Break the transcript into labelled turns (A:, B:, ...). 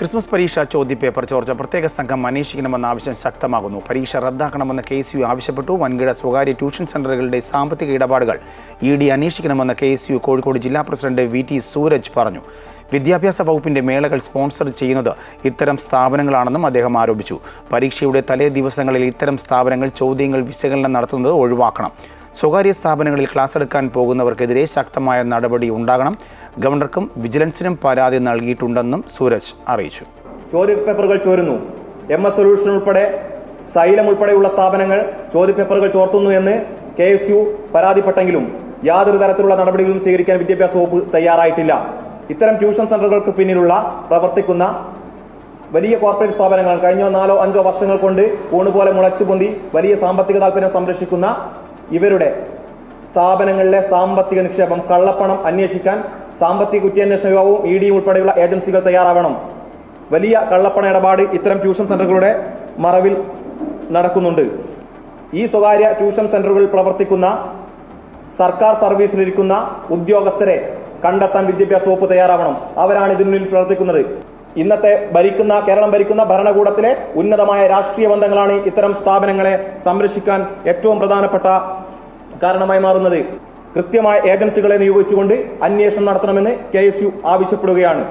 A: Christmas പരീക്ഷ ചോദ്യപേപ്പർ ചോർച്ച പ്രത്യേക സംഘം അന്വേഷിക്കണമെന്ന ആവശ്യം ശക്തമാകുന്നു. പരീക്ഷ റദ്ദാക്കണമെന്ന് KSU ആവശ്യപ്പെട്ടു. വൻകിട സ്വകാര്യ ട്യൂഷൻ സെന്ററുകളുടെ സാമ്പത്തിക ഇടപാടുകൾ ED അന്വേഷിക്കണമെന്ന് KSU കോഴിക്കോട് ജില്ലാ പ്രസിഡന്റ് VT സൂരജ് പറഞ്ഞു. വിദ്യാഭ്യാസ വകുപ്പിന്റെ മേളകൾ സ്പോൺസർ ചെയ്യുന്നത് ഇത്തരം സ്ഥാപനങ്ങളാണെന്നും അദ്ദേഹം ആരോപിച്ചു. പരീക്ഷയുടെ തലേ ദിവസങ്ങളിൽ ഇത്തരം സ്ഥാപനങ്ങൾ ചോദ്യങ്ങൾ വിശകലനം നടത്തുന്നത് ഒഴിവാക്കണം. സ്വകാര്യ സ്ഥാപനങ്ങളിൽ ക്ലാസ് എടുക്കാൻ പോകുന്നവർക്കെതിരെ ശക്തമായ നടപടി ഉണ്ടാകണം. ഗവർണർക്കും വിജിലൻസിനും പരാതി നൽകിയിട്ടുണ്ടെന്നും സൂരജ് അറിയിച്ചു.
B: ചോദ്യപേപ്പറുകൾ ചോരുന്നു. MS സൊല്യൂഷൻ ഉൾപ്പെടെ സൈലം ഉൾപ്പെടെയുള്ള സ്ഥാപനങ്ങൾ ചോദ്യപേപ്പറുകൾ ചോർത്തുന്നു എന്ന് KSU പരാതിപ്പെട്ടെങ്കിലും യാതൊരു തരത്തിലുള്ള നടപടികളും സ്വീകരിക്കാൻ വിദ്യാഭ്യാസ വകുപ്പ് തയ്യാറായിട്ടില്ല. ഇത്തരം ട്യൂഷൻ സെന്ററുകൾക്ക് പിന്നിലുള്ള പ്രവർത്തിക്കുന്ന വലിയ കോർപ്പറേറ്റ് സ്ഥാപനങ്ങൾ കഴിഞ്ഞ 4-5 വർഷങ്ങൾ കൊണ്ട് ഊണുപോലെ മുളച്ചുപൊന്തി വലിയ സാമ്പത്തിക താൽപര്യം സംരക്ഷിക്കുന്ന ഇവരുടെ സ്ഥാപനങ്ങളിലെ സാമ്പത്തിക നിക്ഷേപം, കള്ളപ്പണം അന്വേഷിക്കാൻ സാമ്പത്തിക കുറ്റാന്വേഷണ വിഭാഗവും ED ഉൾപ്പെടെയുള്ള ഏജൻസികൾ തയ്യാറാവണം. വലിയ കള്ളപ്പണ ഇടപാട് ഇത്തരം ട്യൂഷൻ സെന്ററുകളുടെ മറവിൽ നടക്കുന്നുണ്ട്. ഈ സ്വകാര്യ ട്യൂഷൻ സെന്ററുകളിൽ പ്രവർത്തിക്കുന്ന സർക്കാർ സർവീസിലിരിക്കുന്ന ഉദ്യോഗസ്ഥരെ കണ്ടെത്താൻ വിദ്യാഭ്യാസ വകുപ്പ് തയ്യാറാവണം. അവരാണ് ഇതിനുള്ളിൽ പ്രവർത്തിക്കുന്നത്. ഇന്നത്തെ കേരളം ഭരിക്കുന്ന ഭരണകൂടത്തിലെ ഉന്നതമായ രാഷ്ട്രീയ ബന്ധങ്ങളാണ് ഇത്തരം സ്ഥാപനങ്ങളെ സംരക്ഷിക്കാൻ ഏറ്റവും പ്രധാനപ്പെട്ട കാരണമായി മാറുന്നത്. കൃത്യമായ ഏജൻസികളെ നിയോഗിച്ചുകൊണ്ട് അന്വേഷണം നടത്തണമെന്ന് KSU ആവശ്യപ്പെടുകയാണ്.